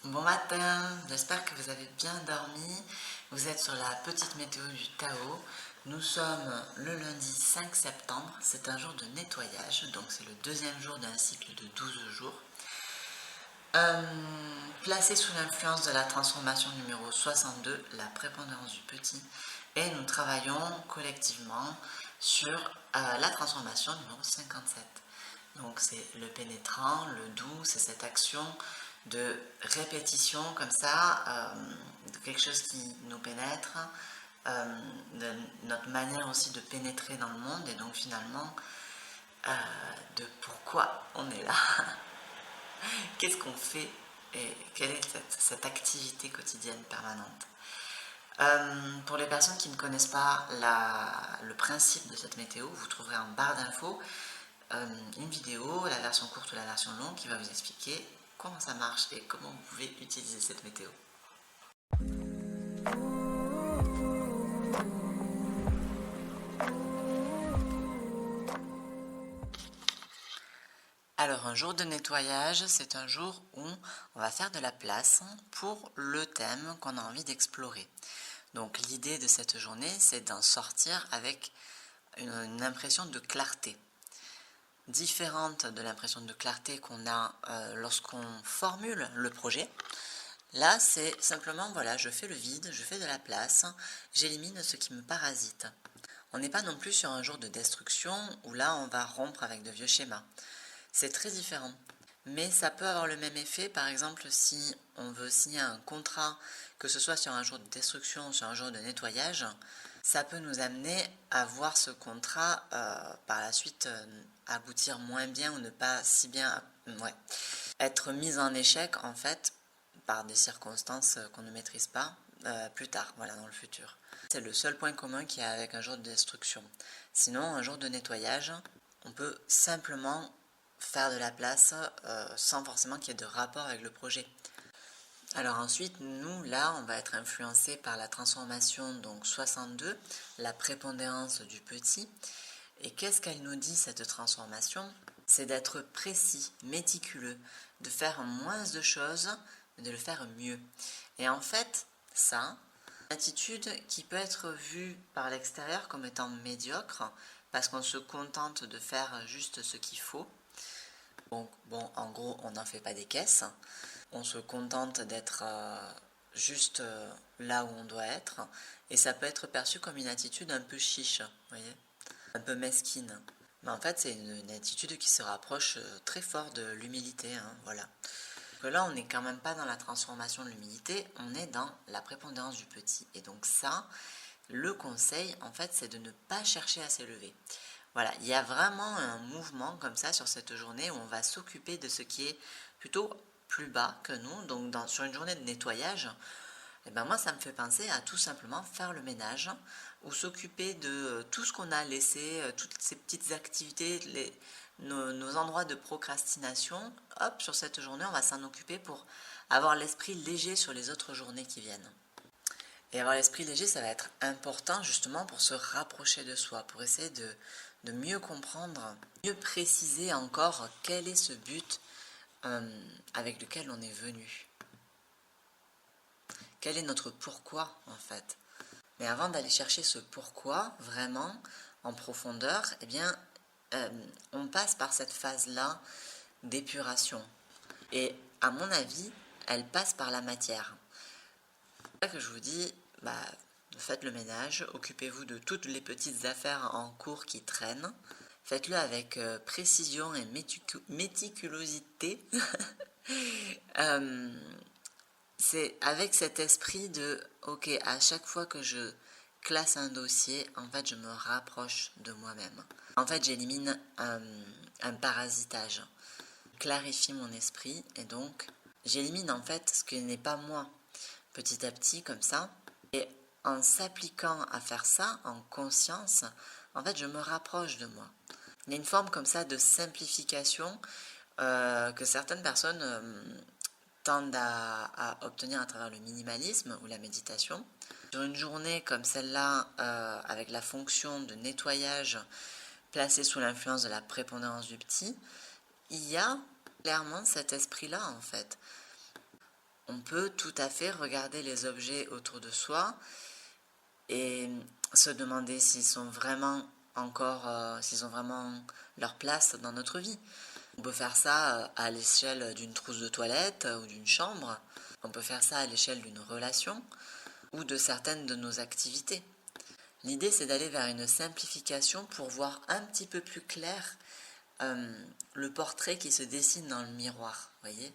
Bon matin, j'espère que vous avez bien dormi. Vous êtes sur la petite météo du Tao. Nous sommes le lundi 5 septembre, c'est un jour de nettoyage, donc c'est le deuxième jour d'un cycle de 12 jours. Placé sous l'influence de la transformation numéro 62, la prépondérance du petit, et nous travaillons collectivement sur la transformation numéro 57. Donc c'est le pénétrant, le doux, c'est cette action de répétition comme ça, de quelque chose qui nous pénètre, de notre manière aussi de pénétrer dans le monde et donc finalement de pourquoi on est là, qu'est-ce qu'on fait et quelle est cette activité quotidienne permanente. Pour les personnes qui ne connaissent pas le principe de cette météo, vous trouverez en barre d'infos une vidéo, la version courte ou la version longue, qui va vous expliquer comment ça marche et comment vous pouvez utiliser cette météo. Alors un jour de nettoyage, c'est un jour où on va faire de la place pour le thème qu'on a envie d'explorer. Donc l'idée de cette journée, c'est d'en sortir avec une impression de clarté, différente de l'impression de clarté qu'on a lorsqu'on formule le projet. Là, c'est simplement, voilà, je fais le vide, je fais de la place, j'élimine ce qui me parasite. On n'est pas non plus sur un jour de destruction où là, on va rompre avec de vieux schémas. C'est très différent. Mais ça peut avoir le même effet, par exemple, si on veut signer un contrat, que ce soit sur un jour de destruction ou sur un jour de nettoyage, ça peut nous amener à voir ce contrat par la suite aboutir moins bien ou ne pas si bien, être mis en échec en fait par des circonstances qu'on ne maîtrise pas plus tard, voilà, dans le futur. C'est le seul point commun qu'il y a avec un jour de destruction. Sinon, un jour de nettoyage, on peut simplement faire de la place sans forcément qu'il y ait de rapport avec le projet. Alors ensuite, nous, là, on va être influencé par la transformation, donc 62, la prépondérance du petit. Et qu'est-ce qu'elle nous dit, cette transformation? C'est d'être précis, méticuleux, de faire moins de choses, mais de le faire mieux. Et en fait, ça, une attitude qui peut être vue par l'extérieur comme étant médiocre, parce qu'on se contente de faire juste ce qu'il faut. Donc, bon, en gros, on n'en fait pas des caisses. On se contente d'être juste là où on doit être. Et ça peut être perçu comme une attitude un peu chiche, vous voyez, un peu mesquine. Mais en fait, c'est une attitude qui se rapproche très fort de l'humilité, hein, voilà. Donc là, on n'est quand même pas dans la transformation de l'humilité, on est dans la prépondérance du petit. Et donc ça, le conseil, en fait, c'est de ne pas chercher à s'élever. Voilà, il y a vraiment un mouvement comme ça sur cette journée où on va s'occuper de ce qui est plutôt plus bas que nous. Donc sur une journée de nettoyage, eh ben moi ça me fait penser à tout simplement faire le ménage ou s'occuper de tout ce qu'on a laissé, toutes ces petites activités, nos endroits de procrastination. Hop, sur cette journée, on va s'en occuper pour avoir l'esprit léger sur les autres journées qui viennent. Et avoir l'esprit léger, ça va être important justement pour se rapprocher de soi, pour essayer de mieux comprendre, mieux préciser encore quel est ce but avec lequel on est venu. Quel est notre pourquoi en fait. Mais avant d'aller chercher ce pourquoi vraiment en profondeur, eh bien, on passe par cette phase-là d'épuration. Et à mon avis, elle passe par la matière. C'est pour ça que je vous dis, faites le ménage, occupez-vous de toutes les petites affaires en cours qui traînent. Faites-le avec précision et méticulosité. C'est avec cet esprit de, ok, à chaque fois que je classe un dossier, en fait, je me rapproche de moi-même. En fait, j'élimine un parasitage. Je clarifie mon esprit et donc, j'élimine en fait ce qui n'est pas moi. Petit à petit, comme ça. Et en s'appliquant à faire ça, en conscience, en fait, je me rapproche de moi. Il y a une forme comme ça de simplification que certaines personnes tendent à obtenir à travers le minimalisme ou la méditation. Sur une journée comme celle-là, avec la fonction de nettoyage placée sous l'influence de la prépondérance du petit, il y a clairement cet esprit-là en fait. on peut tout à fait regarder les objets autour de soi et se demander s'ils sont vraiment s'ils ont vraiment leur place dans notre vie. On peut faire ça à l'échelle d'une trousse de toilette ou d'une chambre. On peut faire ça à l'échelle d'une relation ou de certaines de nos activités. L'idée, c'est d'aller vers une simplification pour voir un petit peu plus clair le portrait qui se dessine dans le miroir, voyez,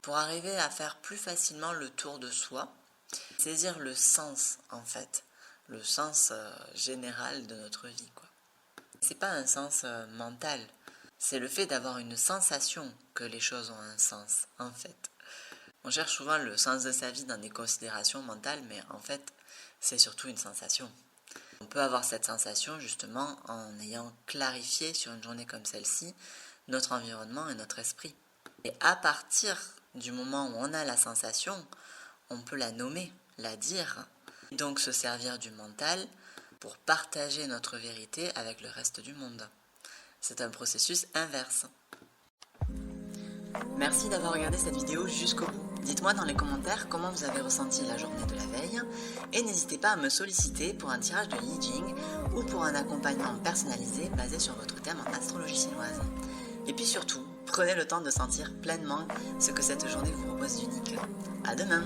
pour arriver à faire plus facilement le tour de soi, saisir le sens en fait, le sens général de notre vie, quoi. C'est pas un sens mental, c'est le fait d'avoir une sensation que les choses ont un sens, en fait. On cherche souvent le sens de sa vie dans des considérations mentales, mais en fait, c'est surtout une sensation. On peut avoir cette sensation justement en ayant clarifié sur une journée comme celle-ci notre environnement et notre esprit. Et à partir du moment où on a la sensation, on peut la nommer, la dire, et donc se servir du mental pour partager notre vérité avec le reste du monde. C'est un processus inverse. Merci d'avoir regardé cette vidéo jusqu'au bout. Dites-moi dans les commentaires comment vous avez ressenti la journée de la veille et n'hésitez pas à me solliciter pour un tirage de Yi Jing ou pour un accompagnement personnalisé basé sur votre thème en astrologie chinoise. Et puis surtout, prenez le temps de sentir pleinement ce que cette journée vous propose d'unique. À demain!